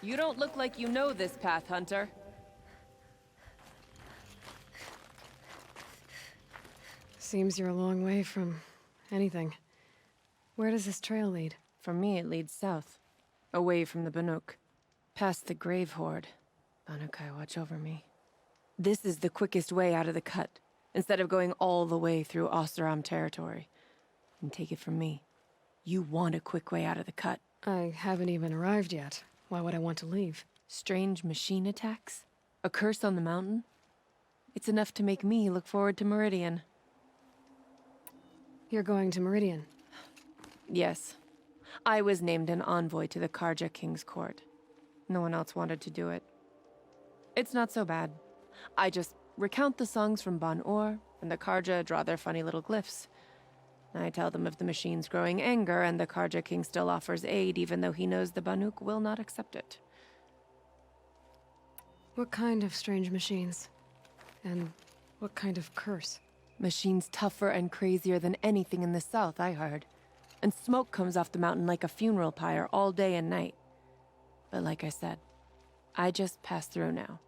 You don't look like you know this path, Hunter. Seems you're a long way from anything. Where does this trail lead? For me, it leads south. Away from the Banuk. Past the Grave Horde. Banukai, watch over me. This is the quickest way out of the cut, instead of going all the way through Oseram territory. And take it from me, you want a quick way out of the cut. I haven't even arrived yet. Why would I want to leave? Strange machine attacks? A curse on the mountain? It's enough to make me look forward to Meridian. You're going to Meridian? Yes. I was named an envoy to the Karja King's court. No one else wanted to do it. It's not so bad. I just recount the songs from Ban-Or, and the Karja draw their funny little glyphs. I tell them of the machine's growing anger, and the Karja King still offers aid even though he knows the Banuk will not accept it. What kind of strange machines? And what kind of curse? Machines tougher and crazier than anything in the south, I heard. And smoke comes off the mountain like a funeral pyre all day and night. But like I said, I just pass through now.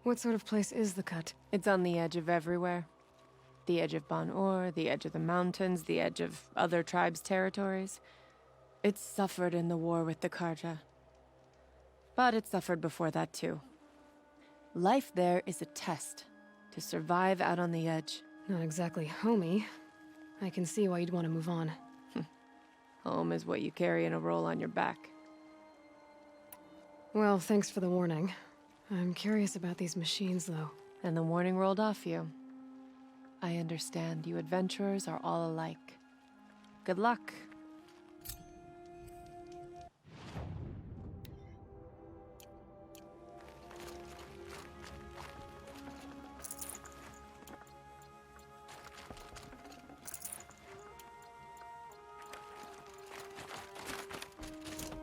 What sort of place is the cut? It's on the edge of everywhere. The edge of Ban-Or, the edge of the mountains, the edge of other tribes' territories. It's suffered in the war with the Karja. But it suffered before that too. Life there is a test to survive out on the edge. Not exactly homey. I can see why you'd want to move on. Home is what you carry in a roll on your back. Well, thanks for the warning. I'm curious about these machines, though. And the warning rolled off you. I understand you adventurers are all alike. Good luck.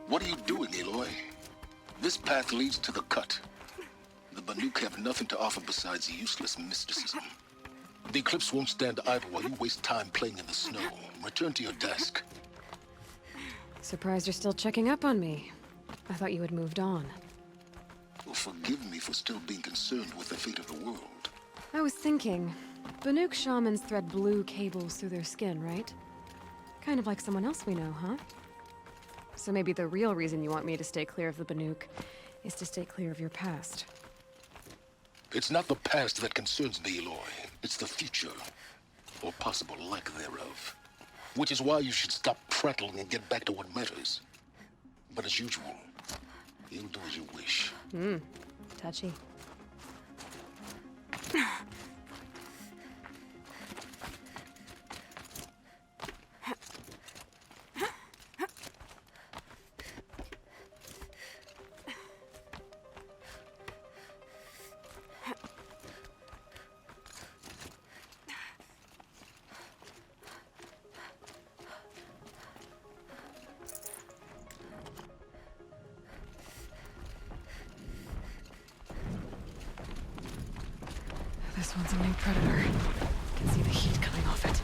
What are you doing, Aloy? This path leads to the cut. The Banuk have nothing to offer besides useless mysticism. The Eclipse won't stand idle while you waste time playing in the snow. Return to your desk. Surprised you're still checking up on me. I thought you had moved on. Well, forgive me for still being concerned with the fate of the world. I was thinking, Banuk shamans thread blue cables through their skin, right? Kind of like someone else we know, huh? So maybe the real reason you want me to stay clear of the Banuk is to stay clear of your past. It's not the past that concerns me, Aloy. It's the future, or possible lack thereof. Which is why you should stop prattling and get back to what matters. But as usual, you'll do as you wish. Touchy. This one's a new predator. Can see the heat coming off it.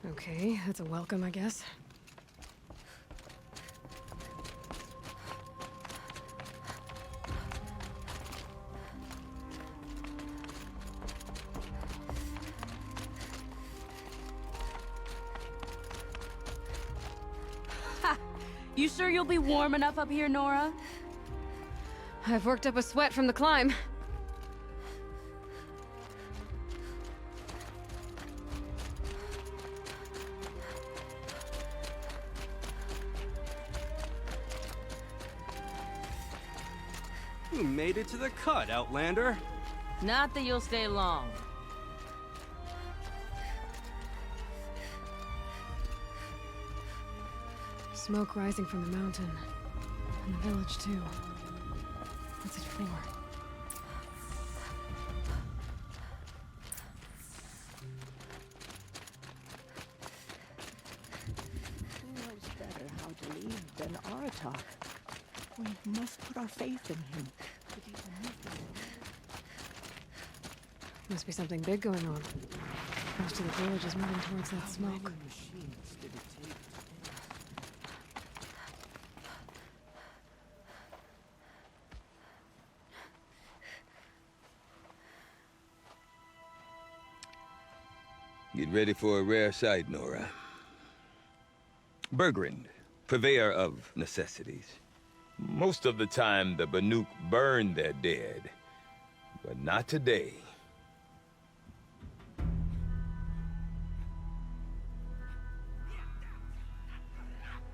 Okay, that's a welcome, I guess. You sure you'll be warm enough up here, Nora? I've worked up a sweat from the climb. You made it to the cut, Outlander. Not that you'll stay long. Smoke rising from the mountain. And the village, too. What's it for? Who knows better how to lead than Aratak? We must put our faith in him. Must be something big going on. Most of the village is moving towards that smoke. Get ready for a rare sight, Nora. Bergrand, purveyor of necessities. Most of the time, the Banuk burn their dead. But not today.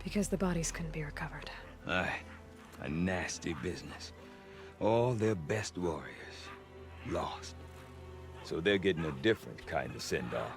Because the bodies couldn't be recovered. Aye, a nasty business. All their best warriors lost. So they're getting a different kind of send-off.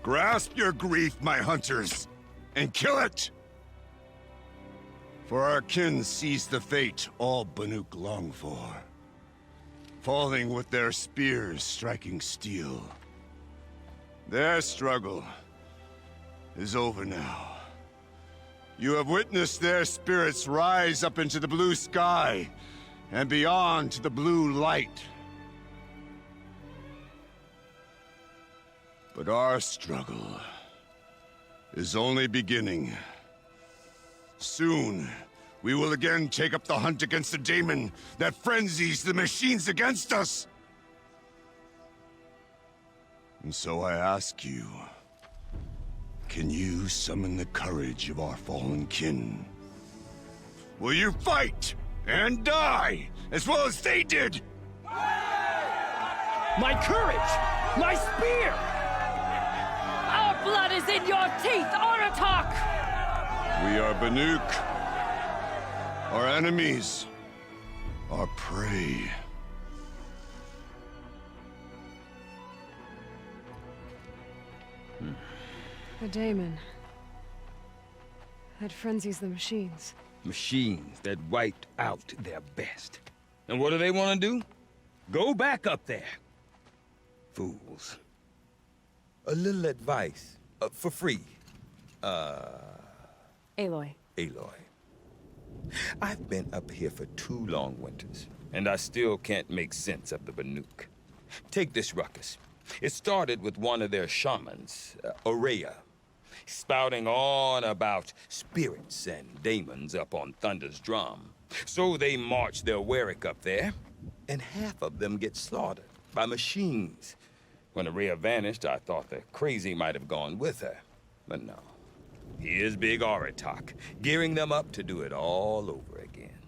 Grasp your grief, my hunters, and kill it! For our kin sees the fate all Banuk long for. Falling with their spears striking steel. Their struggle is over now. You have witnessed their spirits rise up into the blue sky, and beyond to the blue light. But our struggle is only beginning. Soon, we will again take up the hunt against the daemon that frenzies the machines against us. And so I ask you, can you summon the courage of our fallen kin? Will you fight and die as well as they did? My courage! My spear! Our blood is in your teeth, Aratak! We are Banuk. Our enemies. Our prey. A daemon. That frenzies the machines. Machines that wiped out their best. And what do they want to do? Go back up there. Fools. A little advice, for free. Aloy. Aloy. I've been up here for 2 long winters, and I still can't make sense of the Banuk. Take this ruckus. It started with one of their shamans, Aurea, spouting on about spirits and demons up on Thunder's drum. So they march their Warwick up there, and half of them get slaughtered by machines. When Aurea vanished, I thought the crazy might have gone with her. But no. Here's Big Aratak, gearing them up to do it all over again.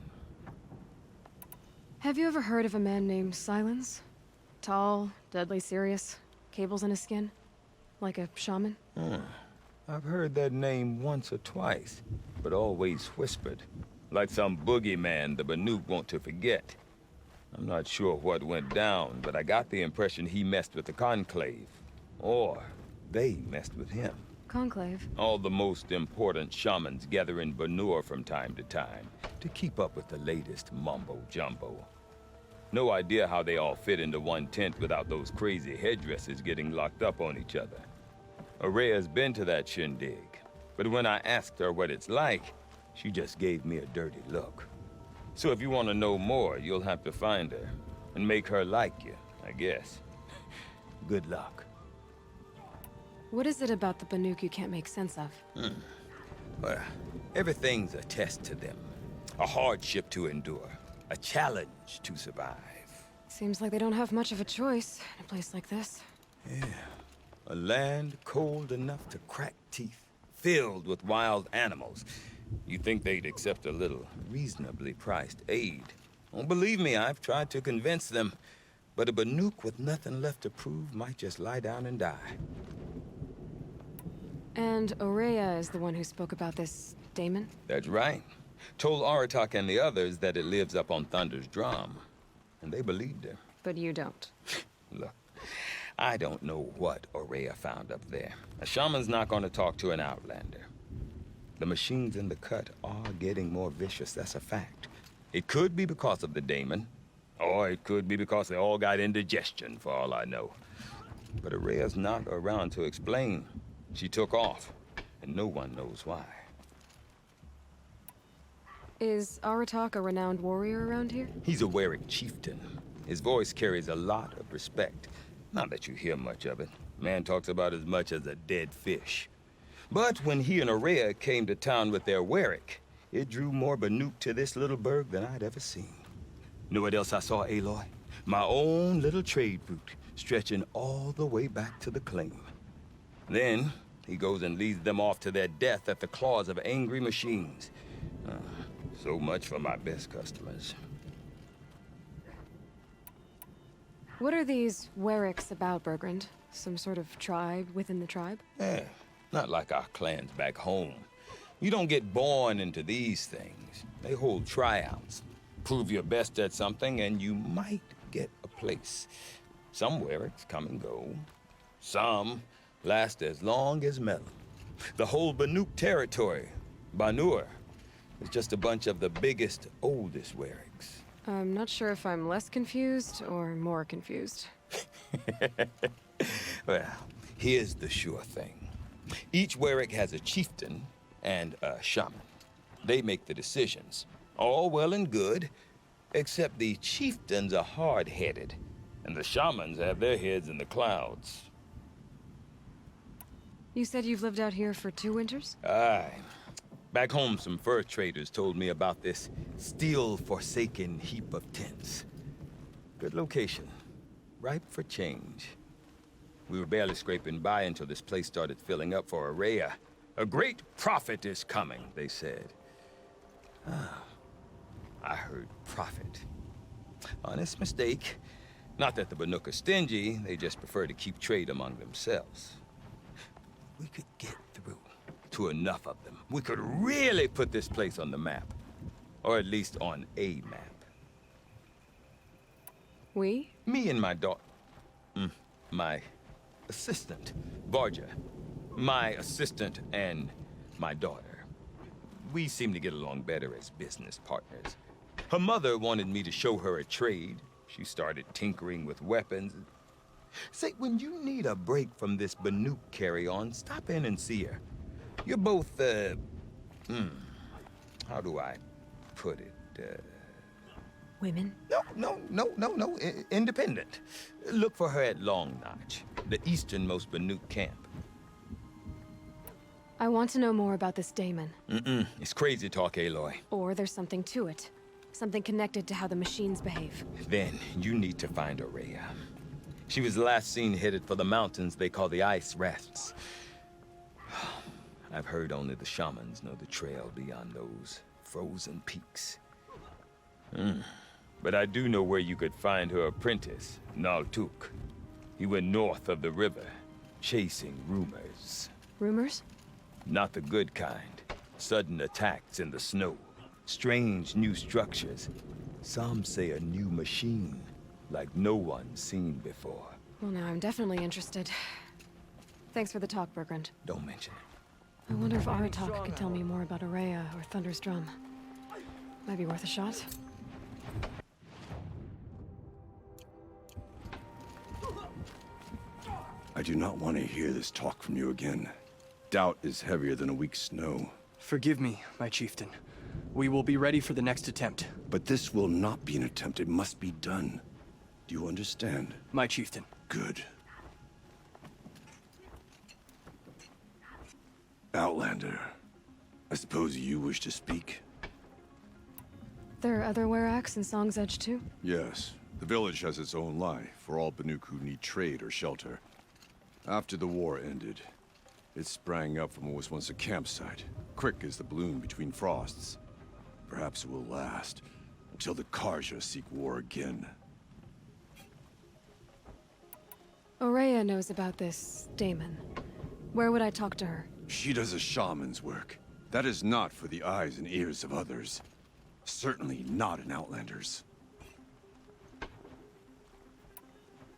Have you ever heard of a man named Silence? Tall, deadly serious, cables in his skin? Like a shaman? I've heard that name once or twice, but always whispered. Like some boogeyman the Banuk want to forget. I'm not sure what went down, but I got the impression he messed with the Conclave. Or they messed with him. Conclave? All the most important shamans gather in Banur from time to time to keep up with the latest mumbo-jumbo. No idea how they all fit into one tent without those crazy headdresses getting locked up on each other. Aurea's been to that shindig, but when I asked her what it's like, she just gave me a dirty look. So if you want to know more, you'll have to find her and make her like you, I guess. Good luck. What is it about the Banuk you can't make sense of? Well, everything's a test to them. A hardship to endure. A challenge to survive. Seems like they don't have much of a choice in a place like this. Yeah. A land cold enough to crack teeth. Filled with wild animals. You'd think they'd accept a little reasonably priced aid. Oh, believe me, I've tried to convince them. But a Banuk with nothing left to prove might just lie down and die. And Aurea is the one who spoke about this daemon? That's right. Told Aratak and the others that it lives up on Thunder's drum. And they believed her. But you don't. Look, I don't know what Aurea found up there. A shaman's not going to talk to an outlander. The machines in the cut are getting more vicious, that's a fact. It could be because of the daemon, or it could be because they all got indigestion, for all I know. But Aurea's not around to explain. She took off, and no one knows why. Is Aratak a renowned warrior around here? He's a Warwick chieftain. His voice carries a lot of respect. Not that you hear much of it. Man talks about as much as a dead fish. But when he and Aurea came to town with their Warwick, it drew more Banuk to this little burg than I'd ever seen. Know what else I saw, Aloy? My own little trade route, stretching all the way back to the claim. Then, he goes and leads them off to their death at the claws of angry machines. So much for my best customers. What are these Warwicks about, Bergrand? Some sort of tribe within the tribe? Yeah, not like our clans back home. You don't get born into these things. They hold tryouts. Prove your best at something and you might get a place. Some Warwicks come and go. Some last as long as Melon. The whole Banuk territory, Banur, is just a bunch of the biggest, oldest Warwicks. I'm not sure if I'm less confused or more confused. Well, here's the sure thing. Each Warwick has a chieftain and a shaman. They make the decisions. All well and good, except the chieftains are hard-headed, and the shamans have their heads in the clouds. You said you've lived out here for 2 winters? Aye. Back home, some fur traders told me about this steel-forsaken heap of tents. Good location. Ripe for change. We were barely scraping by until this place started filling up for Aurea. A great prophet is coming, they said. I heard prophet. Honest mistake. Not that the Banuk are stingy, they just prefer to keep trade among themselves. We could get through to enough of them. We could really put this place on the map. Or at least on a map. We? Me and my daughter. My assistant, Varja. My assistant and my daughter. We seem to get along better as business partners. Her mother wanted me to show her a trade. She started tinkering with weapons. Say, when you need a break from this Banuk carry-on, stop in and see her. You're both, how do I put it? Women? No. Independent. Look for her at Long Notch, the easternmost Banuk camp. I want to know more about this Damon. It's crazy talk, Aloy. Or there's something to it. Something connected to how the machines behave. Then you need to find Aurea. She was last seen headed for the mountains they call the Ice Rests. I've heard only the shamans know the trail beyond those frozen peaks. But I do know where you could find her apprentice, Naltuk. He went north of the river, chasing rumors. Rumors? Not the good kind. Sudden attacks in the snow. Strange new structures. Some say a new machine, like no one's seen before. Well, now I'm definitely interested. Thanks for the talk, Bergrand. Don't mention it. I wonder if Aratak can tell me more about Aurea or Thunder's Drum. Might be worth a shot. I do not want to hear this talk from you again. Doubt is heavier than a week's snow. Forgive me, my chieftain. We will be ready for the next attempt. But this will not be an attempt. It must be done. Do you understand? My chieftain. Good. Outlander, I suppose you wish to speak? There are other Weraks in Song's Edge too? Yes. The village has its own life for all Banuk who need trade or shelter. After the war ended, it sprang up from what was once a campsite, quick as the bloom between frosts. Perhaps it will last until the Karja seek war again. Aurea knows about this Damon. Where would I talk to her? She does a shaman's work. That is not for the eyes and ears of others. Certainly not an Outlander's.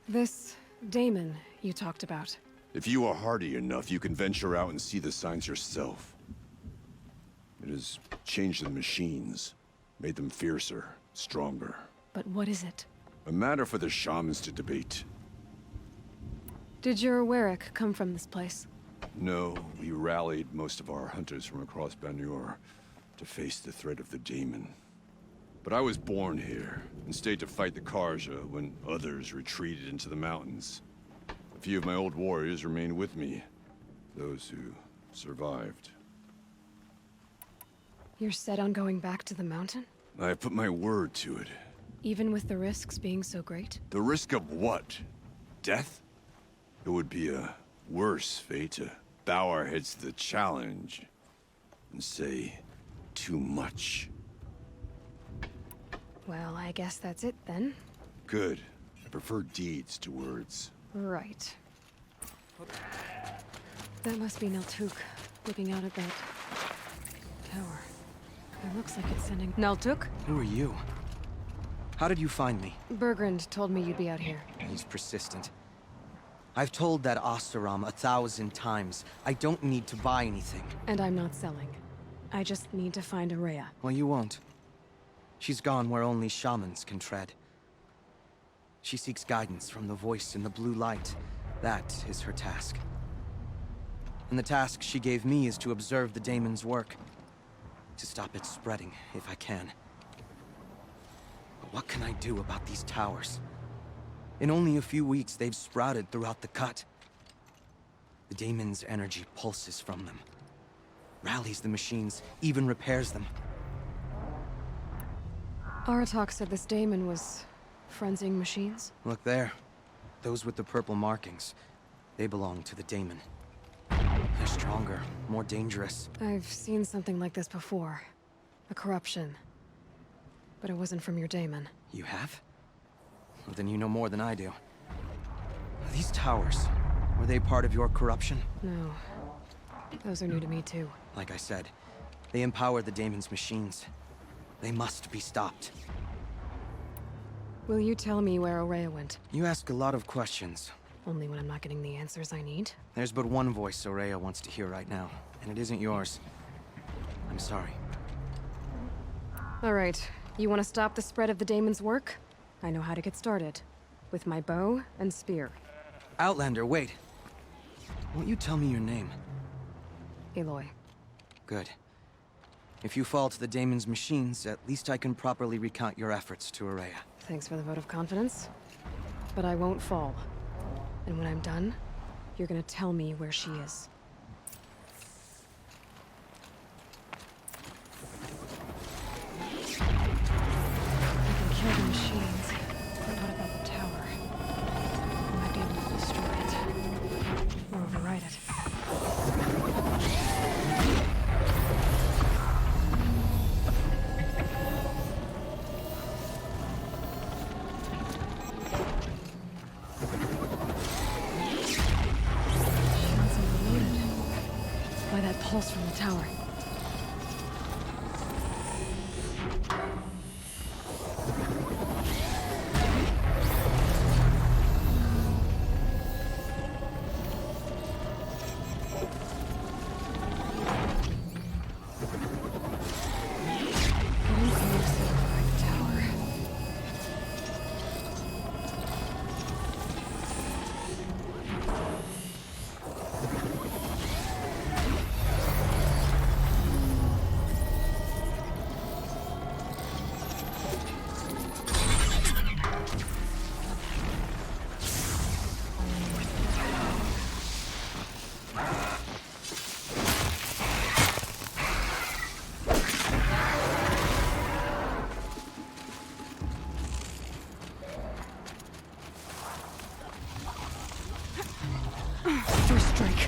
This Damon you talked about. If you are hardy enough, you can venture out and see the signs yourself. It has changed the machines, made them fiercer, stronger. But what is it? A matter for the shamans to debate. Did your Werak come from this place? No, we rallied most of our hunters from across Banur to face the threat of the Daemon. But I was born here, and stayed to fight the Karja when others retreated into the mountains. A few of my old warriors remained with me, those who survived. You're set on going back to the mountain? I have put my word to it. Even with the risks being so great? The risk of what? Death? It would be a worse fate to bow our heads to the challenge and say too much. Well, I guess that's it then. Good. I prefer deeds to words. Right. That must be Naltuk, looking out at that tower. It looks like it's sending... Naltuk? Who are you? How did you find me? Bergrand told me you'd be out here. He's persistent. I've told that Oseram 1,000 times. I don't need to buy anything. And I'm not selling. I just need to find Aurea. Well, you won't. She's gone where only shamans can tread. She seeks guidance from the voice in the blue light. That is her task. And the task she gave me is to observe the Daemon's work. To stop it spreading, if I can. But what can I do about these towers? In only a few weeks, they've sprouted throughout the cut. The Daemon's energy pulses from them. Rallies the machines, even repairs them. Aratak said this Daemon was frenzying machines? Look there. Those with the purple markings. They belong to the Daemon. They're stronger, more dangerous. I've seen something like this before. A corruption. But it wasn't from your Daemon. You have? Well, then you know more than I do. These towers, were they part of your corruption? No. Those are new to me too. Like I said, they empower the Daemon's machines. They must be stopped. Will you tell me where Aurea went? You ask a lot of questions. Only when I'm not getting the answers I need. There's but one voice Aurea wants to hear right now, and it isn't yours. I'm sorry. All right. You want to stop the spread of the Daemon's work? I know how to get started. With my bow and spear. Outlander, wait. Won't you tell me your name? Aloy. Good. If you fall to the Daemon's machines, at least I can properly recount your efforts to Aurea. Thanks for the vote of confidence. But I won't fall. And when I'm done, you're gonna tell me where she is. I can kill the machines, but what about the tower? I might be able to destroy it. Or override it. Shields overloaded. By that pulse from the tower. Getting closer by the tower. First strike.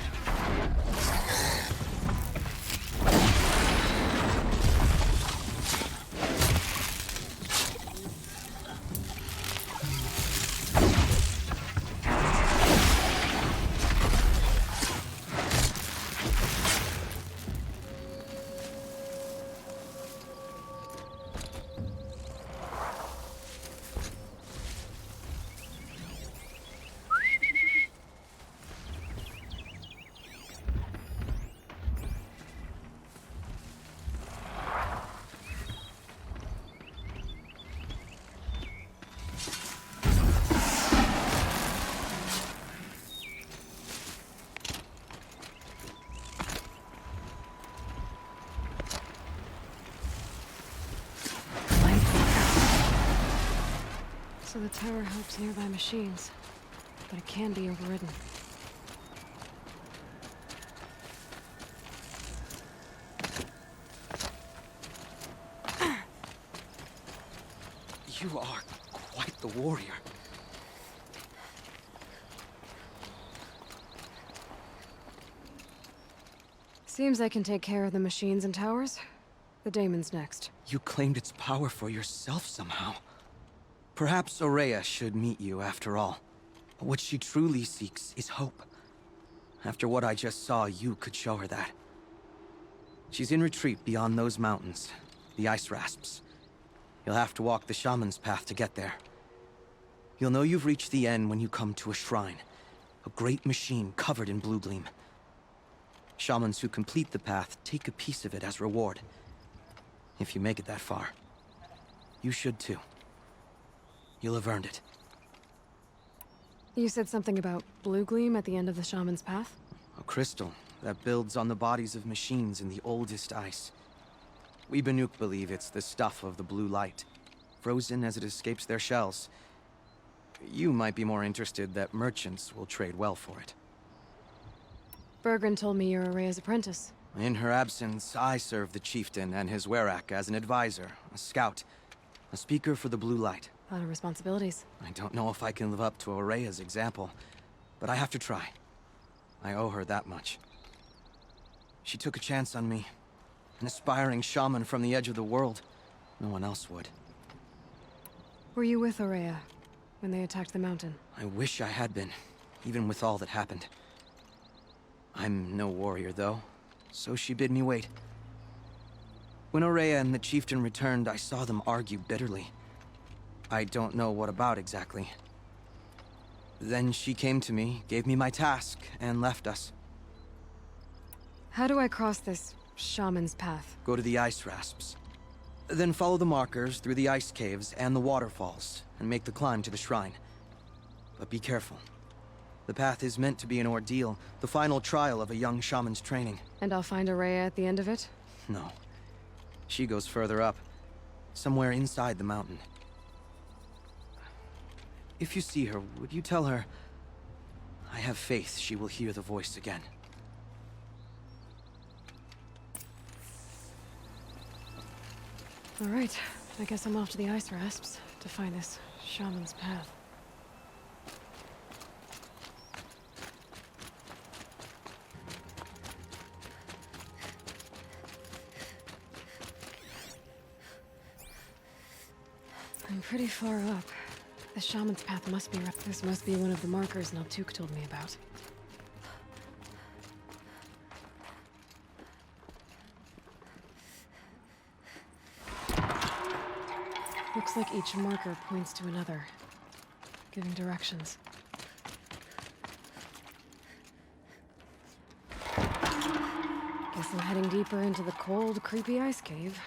So the tower helps nearby machines, but it can be overridden. You are quite the warrior. Seems I can take care of the machines and towers. The Daemon's next. You claimed its power for yourself somehow. Perhaps Aurea should meet you after all. What she truly seeks is hope. After what I just saw, you could show her that. She's in retreat beyond those mountains, the ice rasps. You'll have to walk the Shaman's path to get there. You'll know you've reached the end when you come to a shrine. A great machine covered in blue gleam. Shamans who complete the path take a piece of it as reward. If you make it that far. You should too. You'll have earned it. You said something about blue gleam at the end of the Shaman's path? A crystal that builds on the bodies of machines in the oldest ice. We Banuk believe it's the stuff of the blue light, frozen as it escapes their shells. You might be more interested that merchants will trade well for it. Bergren told me you're Aurea's apprentice. In her absence, I serve the chieftain and his werak as an advisor, a scout, a speaker for the blue light. A lot of responsibilities. I don't know if I can live up to Aurea's example, but I have to try. I owe her that much. She took a chance on me. An aspiring shaman from the edge of the world. No one else would. Were you with Aurea when they attacked the mountain? I wish I had been, even with all that happened. I'm no warrior, though, so she bid me wait. When Aurea and the chieftain returned, I saw them argue bitterly. I don't know what about exactly. Then she came to me, gave me my task, and left us. How do I cross this shaman's path? Go to the ice rasps. Then follow the markers through the ice caves and the waterfalls, and make the climb to the shrine. But be careful. The path is meant to be an ordeal, the final trial of a young shaman's training. And I'll find Aurea at the end of it? No. She goes further up, somewhere inside the mountain. If you see her, would you tell her, I have faith she will hear the voice again. All right, I guess I'm off to the ice rasps to find this shaman's path. I'm pretty far up. The shaman's path must be right. This must be one of the markers Naltuk told me about. Looks like each marker points to another, giving directions. Guess I'm heading deeper into the cold, creepy ice cave.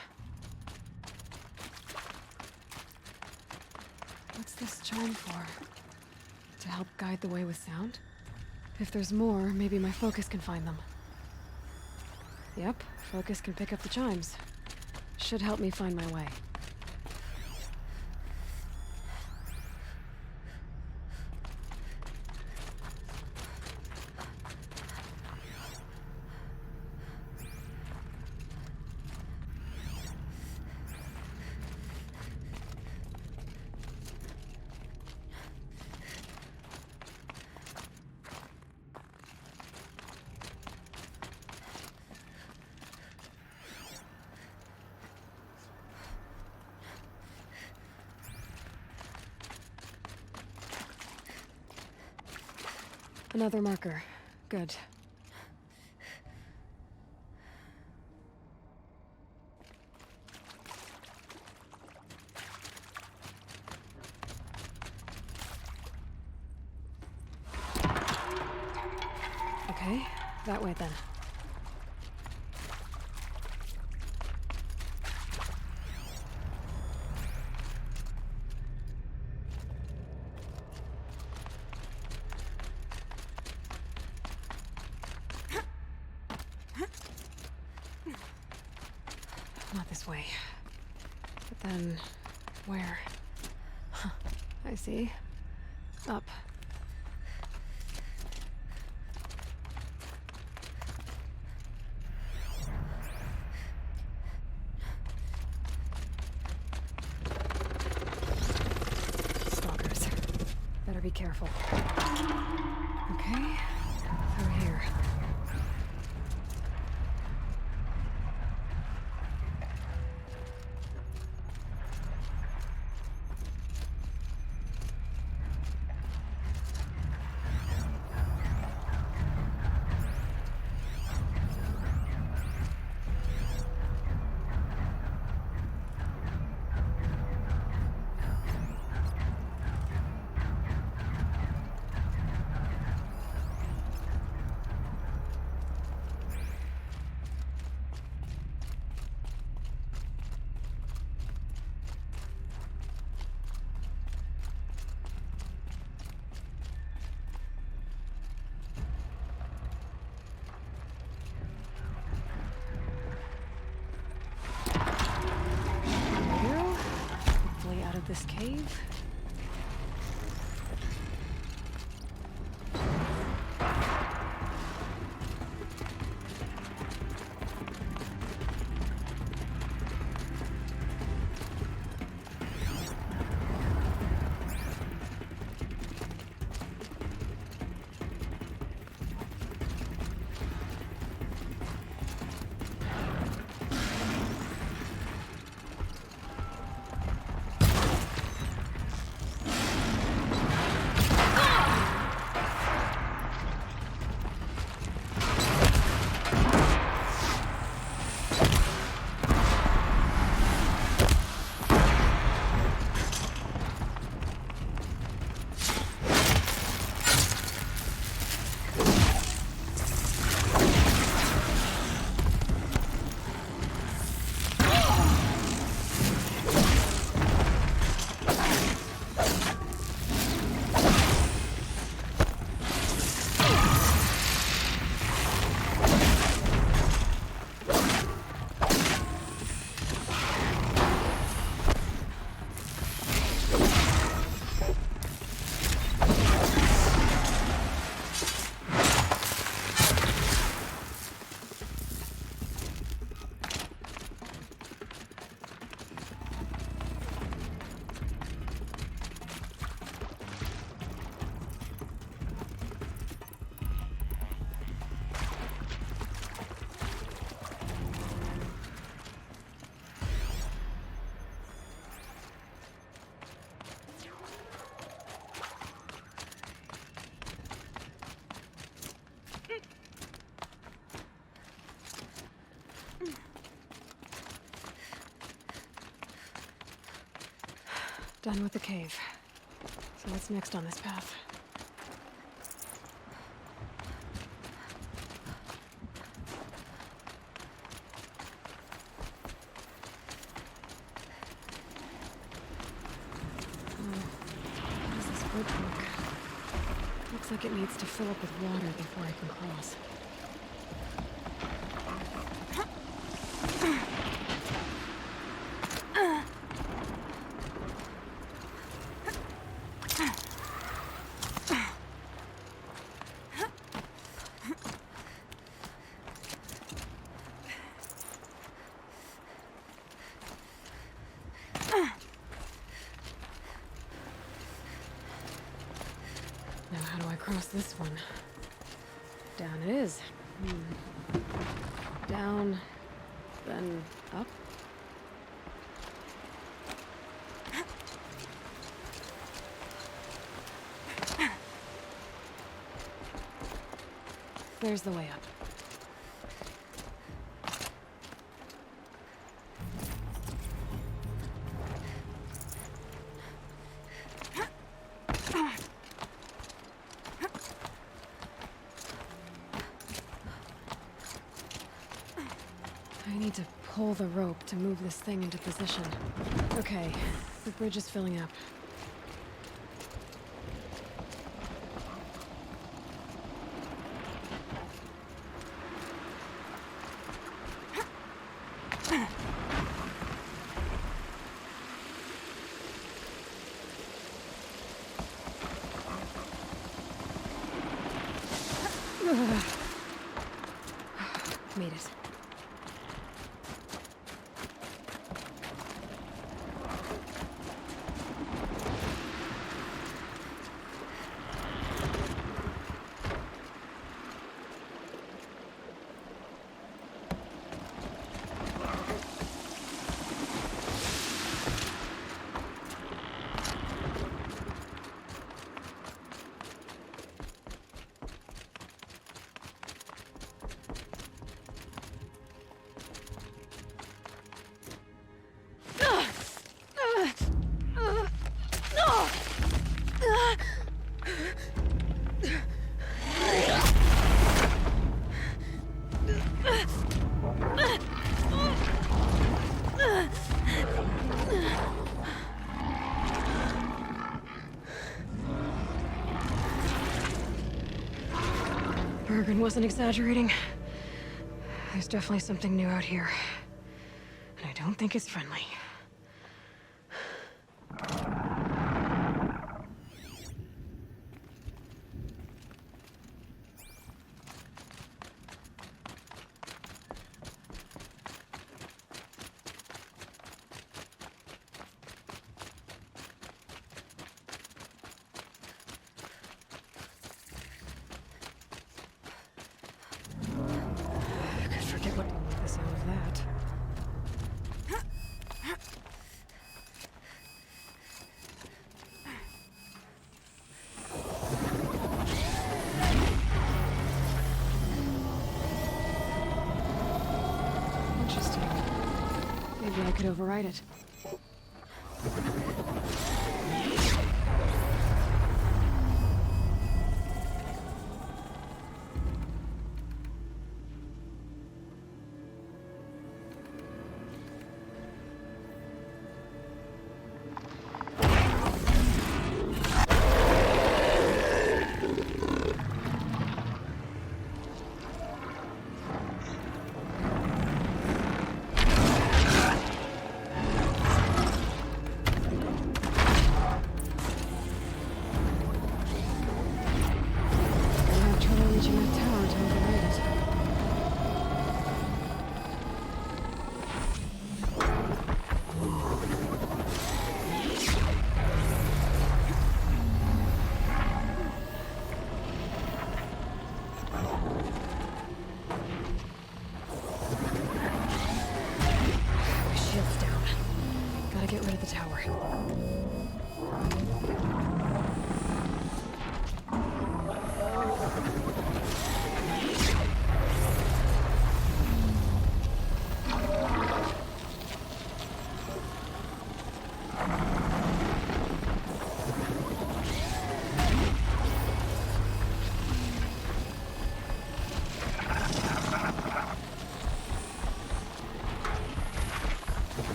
What's this chime for? To help guide the way with sound? If there's more, maybe my focus can find them. Yep, focus can pick up the chimes. Should help me find my way. Another marker. Good. Okay, that way then. Not this way. But then, where? Huh, I see. Up. Stalkers. Better be careful. Okay, through here. This cave? Done with the cave. So what's next on this path? How does this bridge work? Looks like it needs to fill up with water before I can cross. Now how do I cross this one? Down it is. Down, then up. There's the way up. I need to pull the rope to move this thing into position. Okay, the bridge is filling up. Made it. Bergen wasn't exaggerating. There's definitely something new out here. And I don't think it's friendly. The sound of that. Interesting. Maybe I could override it.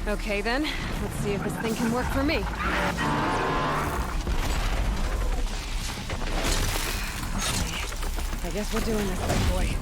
Okay then, let's see if this thing can work for me. Okay, I guess we're doing this, big boy.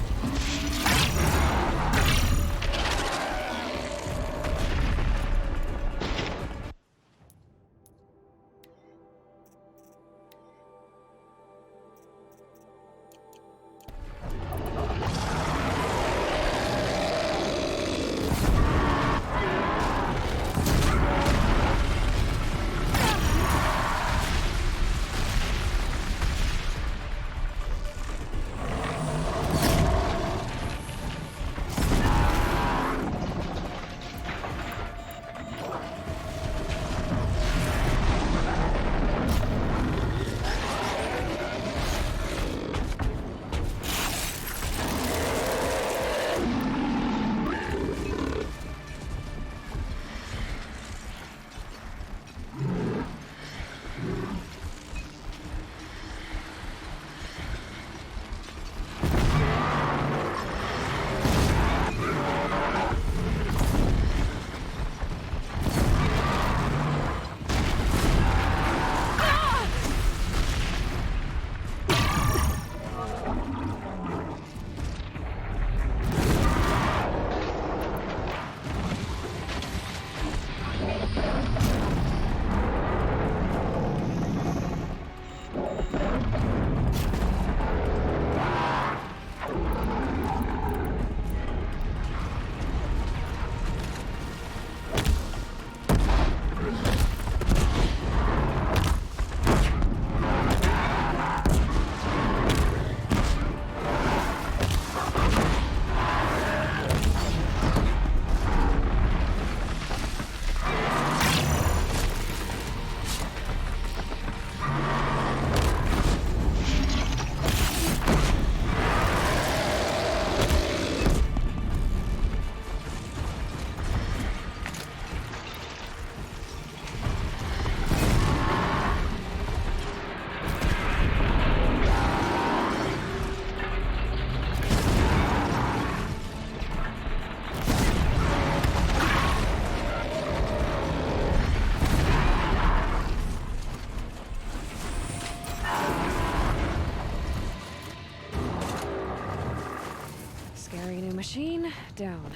Scary new machine, down.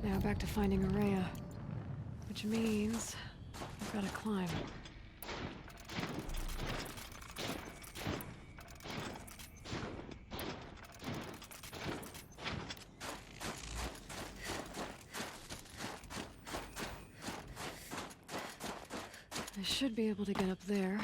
Now back to finding Araya. Which means I've got to climb. I should be able to get up there.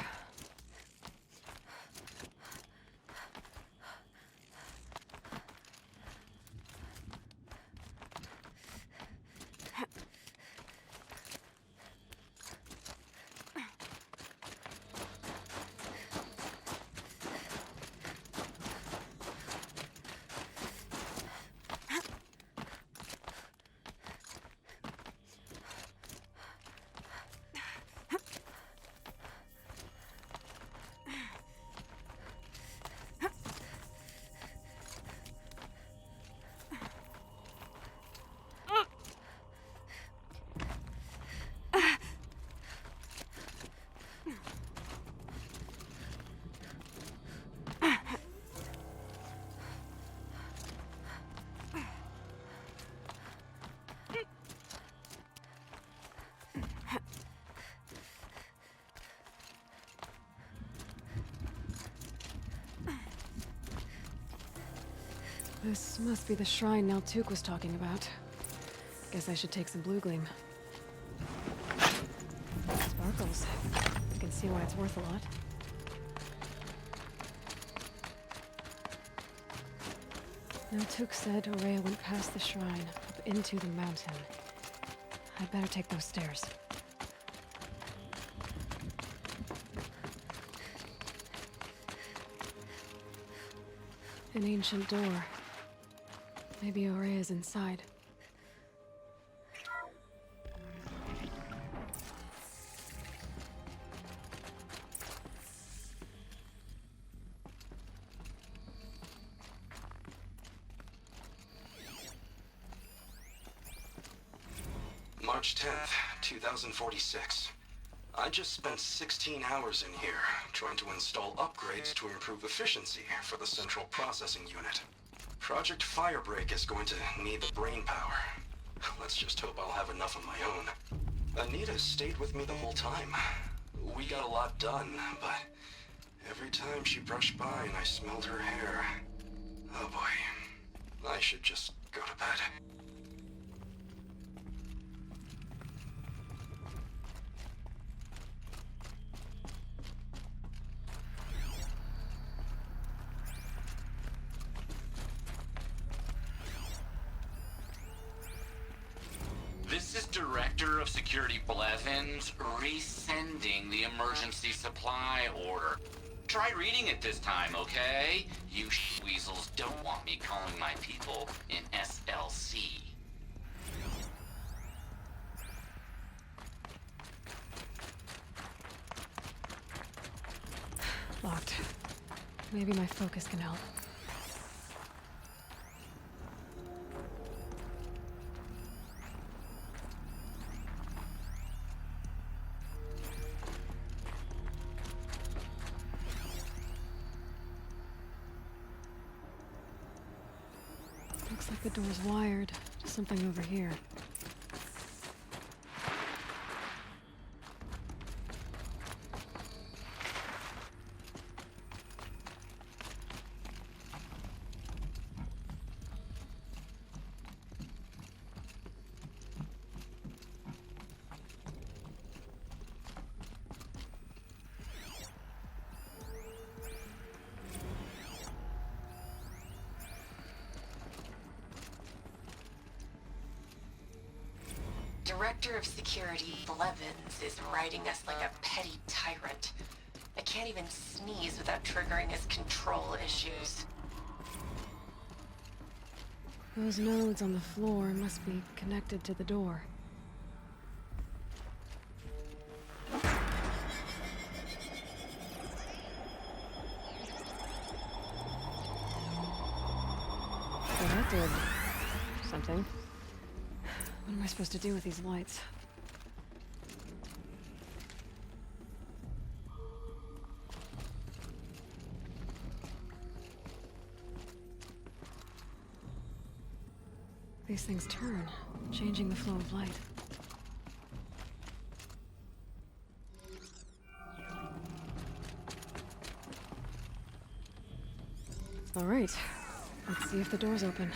This must be the shrine Naltuk was talking about. Guess I should take some blue gleam. Sparkles. You can see why it's worth a lot. Naltuk said Araya went past the shrine, up into the mountain. I'd better take those stairs. An ancient door. Maybe Araya's inside. My March 10th, 2046. I just spent 16 hours in here, trying to install upgrades to improve efficiency for the central processing unit. Project Firebreak is going to need the brain power. Let's just hope I'll have enough of my own. Anita stayed with me the whole time. We got a lot done, but every time she brushed by and I smelled her hair... Oh boy. I should just go to bed. This is Director of Security Blevins resending the emergency supply order. Try reading it this time, okay? You weasels don't want me calling my people in SLC. Locked. Maybe my focus can help. Looks like the door's wired to something over here. Director of Security Blevins is riding us like a petty tyrant. I can't even sneeze without triggering his control issues. Those nodes on the floor must be connected to the door. So that did something. What am I supposed to do with these lights? These things turn, changing the flow of light. All right, let's see if the door's open.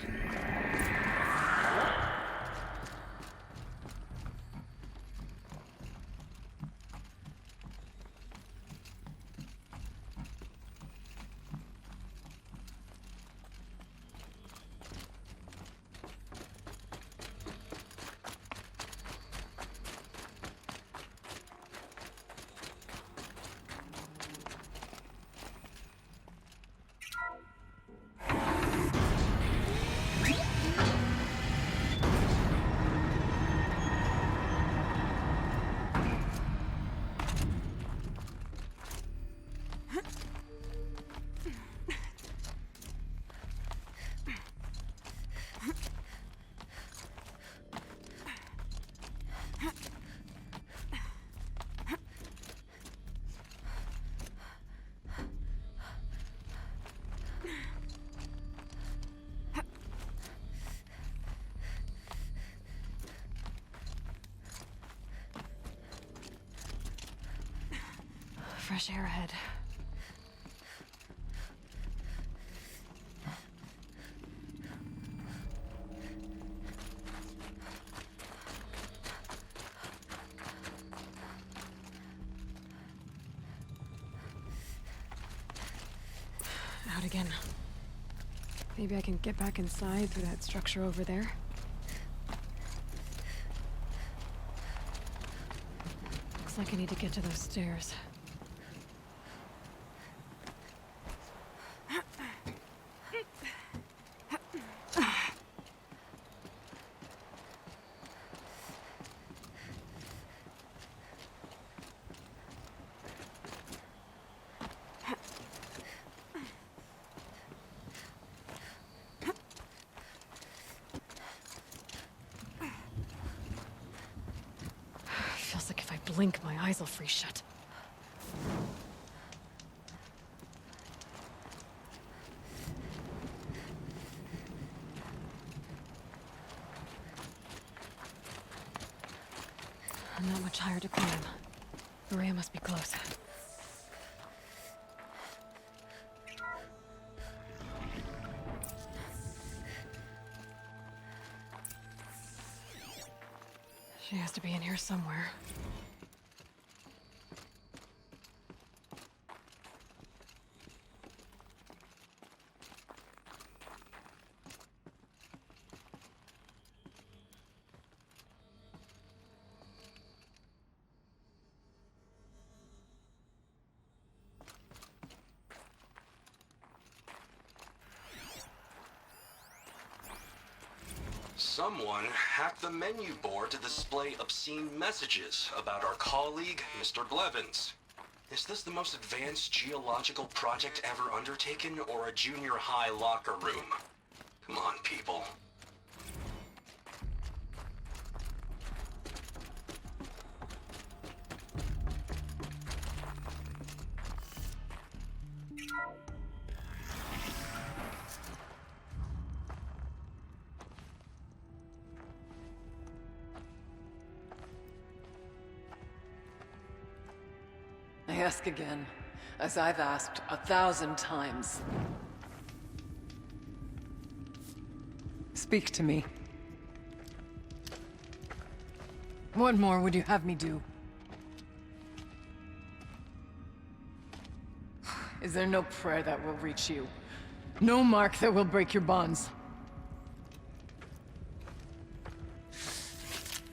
Fresh air ahead. Out again. Maybe I can get back inside through that structure over there. Looks like I need to get to those stairs. blink, my eyes will freeze shut. Not much higher to climb. Maria must be close. She has to be in here somewhere. Someone hacked the menu board to display obscene messages about our colleague, Mr. Blevins. Is this the most advanced geological project ever undertaken, or a junior high locker room? Come on, people. I ask again, as I've asked 1,000 times. Speak to me. What more would you have me do? Is there no prayer that will reach you? No mark that will break your bonds?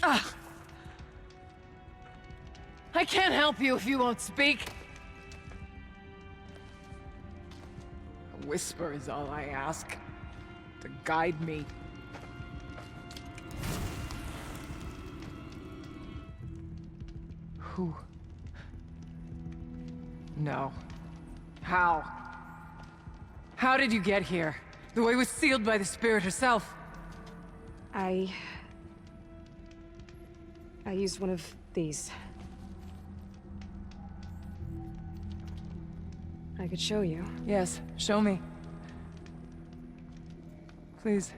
Ah! I can't help you if you won't speak. A whisper is all I ask. To guide me. Who? No. How? How did you get here? The way was sealed by the spirit herself. I used one of these. I could show you. Yes, show me. Please.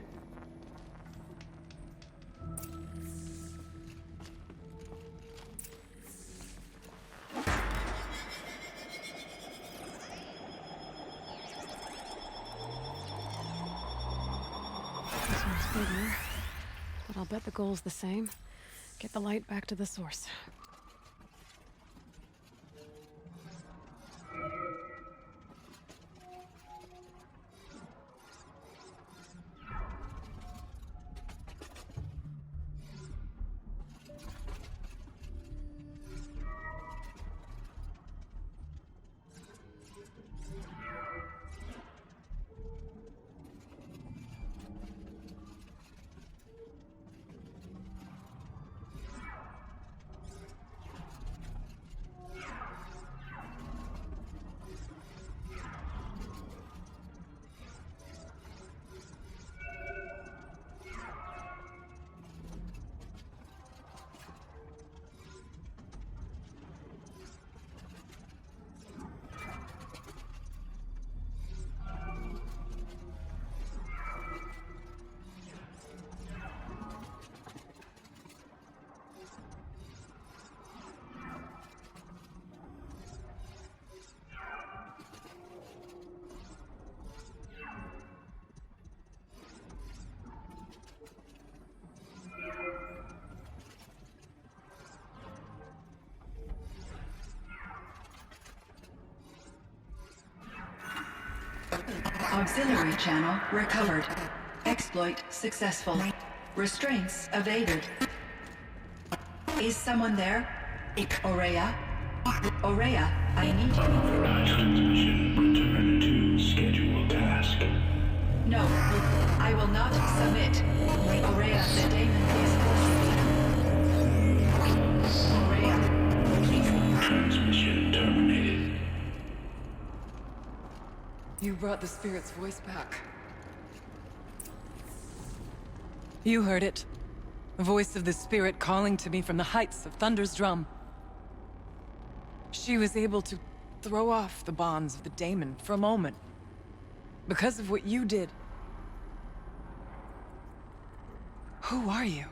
This one's bigger, but I'll bet the goal's the same. Get the light back to the source. Auxiliary channel recovered. Exploit successful. Restraints evaded. Is someone there? Aurea? Aurea, I need you. Transmission. Return to scheduled task. No, I will not submit. Aurea, the daemon is forcing me. Aurea. Transmission terminated. You brought the spirit's voice back. You heard it. The voice of the spirit calling to me from the heights of Thunder's drum. She was able to throw off the bonds of the daemon for a moment. Because of what you did. Who are you?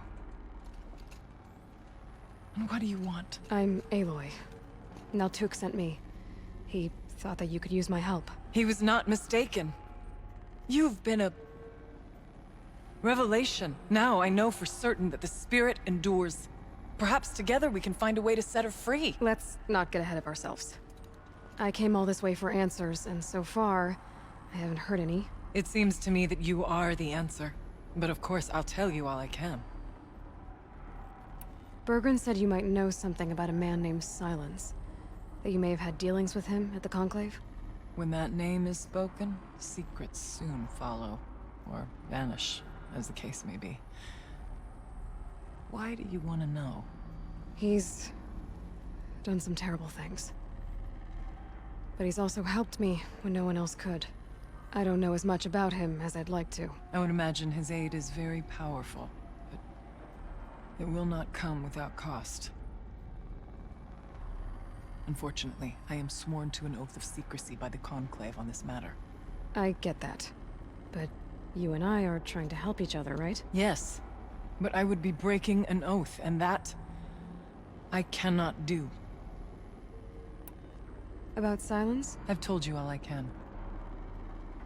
And what do you want? I'm Aloy. Naltuk sent me. He thought that you could use my help. He was not mistaken. You've been a... revelation. Now I know for certain that the spirit endures. Perhaps together we can find a way to set her free. Let's not get ahead of ourselves. I came all this way for answers, and so far, I haven't heard any. It seems to me that you are the answer. But of course, I'll tell you all I can. Bergren said you might know something about a man named Silence. That you may have had dealings with him at the Conclave? When that name is spoken, secrets soon follow. Or vanish, as the case may be. Why do you want to know? He's done some terrible things. But he's also helped me when no one else could. I don't know as much about him as I'd like to. I would imagine his aid is very powerful, but it will not come without cost. Unfortunately, I am sworn to an oath of secrecy by the Conclave on this matter. I get that. But you and I are trying to help each other, right? Yes, but I would be breaking an oath, and that... I cannot do. About Silence? I've told you all I can.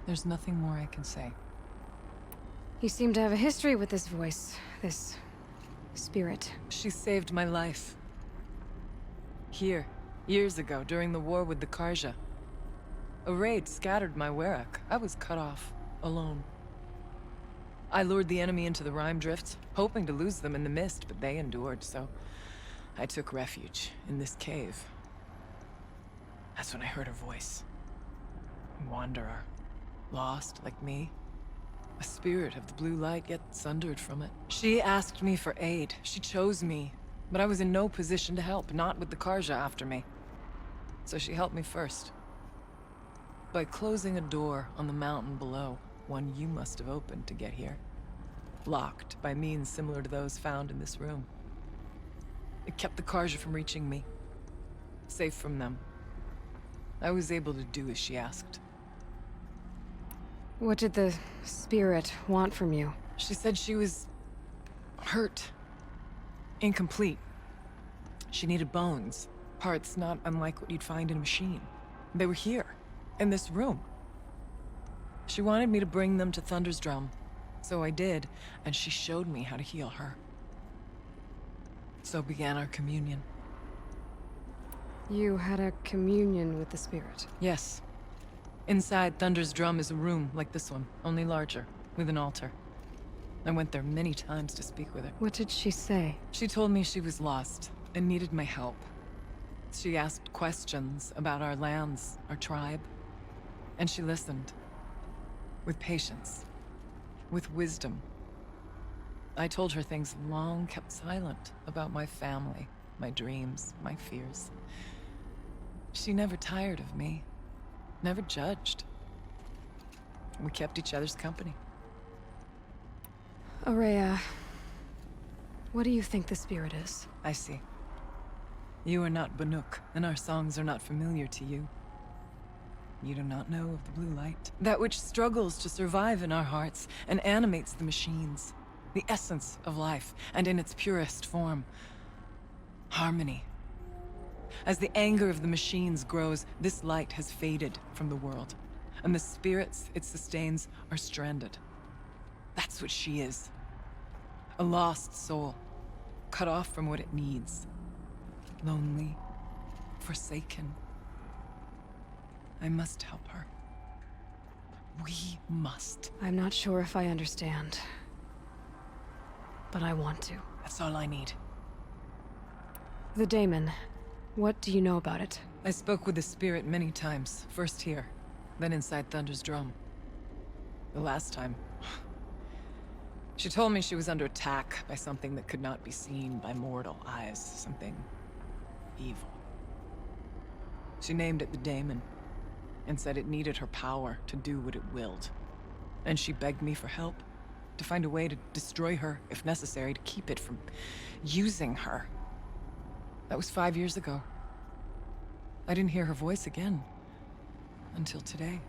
There's nothing more I can say. You seem to have a history with this voice, this spirit. She saved my life. Here, years ago, during the war with the Karja. A raid scattered my Werak. I was cut off, alone. I lured the enemy into the Rime Drift, hoping to lose them in the mist, but they endured, so I took refuge in this cave. That's when I heard her voice. A wanderer. Lost, like me. A spirit of the blue light, yet sundered from it. She asked me for aid. She chose me. But I was in no position to help, not with the Karja after me. So she helped me first. By closing a door on the mountain below, one you must have opened to get here. Locked by means similar to those found in this room. It kept the Karja from reaching me. Safe from them. I was able to do as she asked. What did the spirit want from you? She said she was... hurt. Incomplete. She needed bones. Parts not unlike what you'd find in a machine. They were here, in this room. She wanted me to bring them to Thunder's Drum. So I did, and she showed me how to heal her. So began our communion. You had a communion with the spirit? Yes. Inside Thunder's Drum is a room like this one, only larger, with an altar. I went there many times to speak with her. What did she say? She told me she was lost and needed my help. She asked questions about our lands, our tribe, and she listened. With patience. With wisdom. I told her things long kept silent about my family, my dreams, my fears. She never tired of me. Never judged. We kept each other's company. Aurea, what do you think the spirit is? I see. You are not Banuk, and our songs are not familiar to you. You do not know of the blue light. That which struggles to survive in our hearts and animates the machines. The essence of life, and in its purest form. Harmony. As the anger of the machines grows, this light has faded from the world, and the spirits it sustains are stranded. That's what she is. A lost soul, cut off from what it needs. Lonely, forsaken. I must help her. We must. I'm not sure if I understand, but I want to. That's all I need. The daemon. What do you know about it? I spoke with the spirit many times. First here, then inside Thunder's Drum. The last time... She told me she was under attack by something that could not be seen by mortal eyes. Something... evil. She named it the Daemon, and said it needed her power to do what it willed. And she begged me for help, to find a way to destroy her, if necessary, to keep it from using her. That was 5 years ago. I didn't hear her voice again. Until today.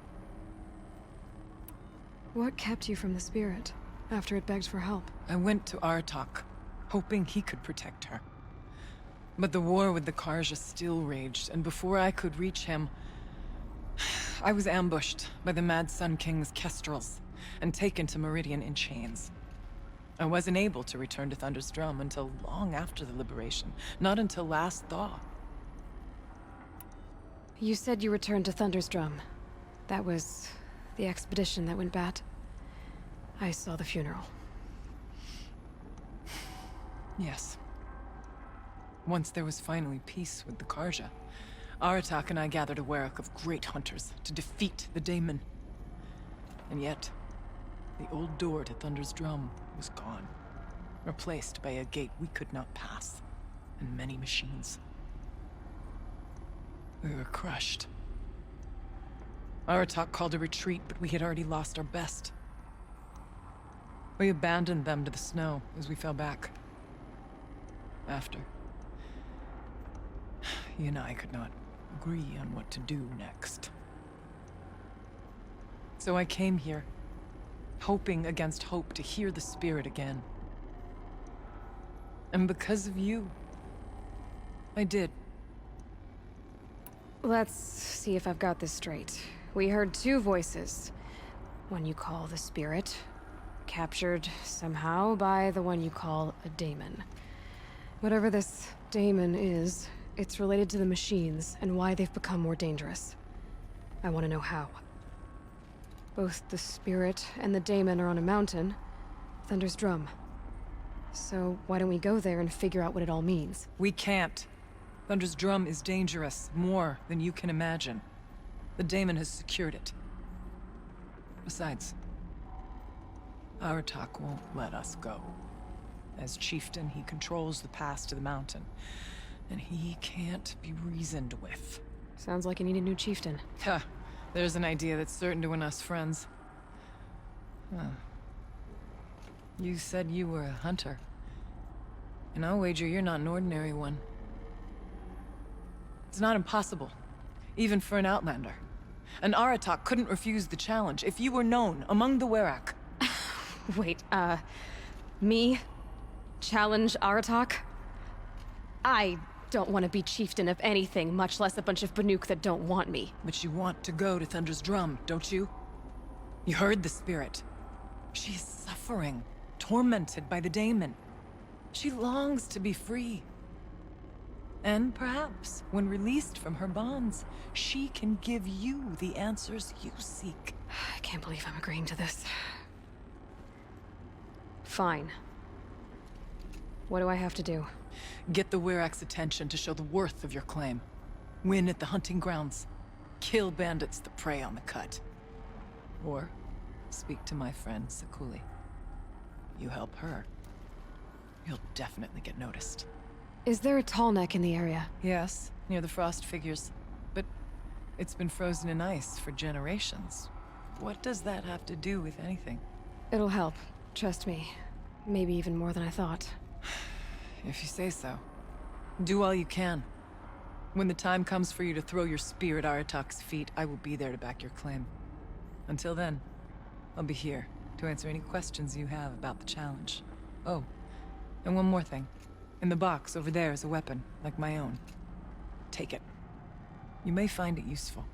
What kept you from the spirit after it begged for help? I went to Aratak, hoping he could protect her. But the war with the Karja still raged, and before I could reach him, I was ambushed by the Mad Sun King's kestrels and taken to Meridian in chains. I wasn't able to return to Thunder's Drum until long after the liberation, not until last thaw. You said you returned to Thunder's Drum. That was the expedition that went bad. I saw the funeral. Yes. Once there was finally peace with the Karja, Aratak and I gathered a Werak of great hunters to defeat the Daemon. And yet, the old door to Thunder's Drum was gone, replaced by a gate we could not pass, and many machines. We were crushed. Aratak called a retreat, but we had already lost our best. We abandoned them to the snow as we fell back. After, he and I could not agree on what to do next. So I came here, hoping against hope to hear the spirit again. And because of you, I did. Let's see if I've got this straight. We heard two voices. One you call the spirit, captured somehow by the one you call a daemon. Whatever this daemon is, it's related to the machines and why they've become more dangerous. I want to know how. Both the spirit and the daemon are on a mountain, Thunder's Drum. So why don't we go there and figure out what it all means? We can't. Thunder's Drum is dangerous, more than you can imagine. The daemon has secured it. Besides, Aratak won't let us go. As chieftain, he controls the pass to the mountain, and he can't be reasoned with. Sounds like you need a new chieftain. Huh. There's an idea that's certain to win us friends. Huh. You said you were a hunter. And I'll wager you're not an ordinary one. It's not impossible, even for an outlander. An Aratak couldn't refuse the challenge if you were known among the Werak. Wait, me? Challenge Aratak? I don't want to be chieftain of anything, much less a bunch of Banuk that don't want me. But you want to go to Thunder's Drum, don't you? You heard the spirit. She is suffering, tormented by the daemon. She longs to be free. And perhaps, when released from her bonds, she can give you the answers you seek. I can't believe I'm agreeing to this. Fine. What do I have to do? Get the Werak's attention to show the worth of your claim. Win at the hunting grounds. Kill bandits that prey on the cut. Or speak to my friend Sakuli. You help her, you'll definitely get noticed. Is there a tall neck in the area? Yes, near the frost figures. But it's been frozen in ice for generations. What does that have to do with anything? It'll help. Trust me. Maybe even more than I thought. If you say so. Do all you can. When the time comes for you to throw your spear at Aratak's feet, I will be there to back your claim. Until then, I'll be here to answer any questions you have about the challenge. Oh, and one more thing. In the box over there is a weapon, like my own. Take it. You may find it useful.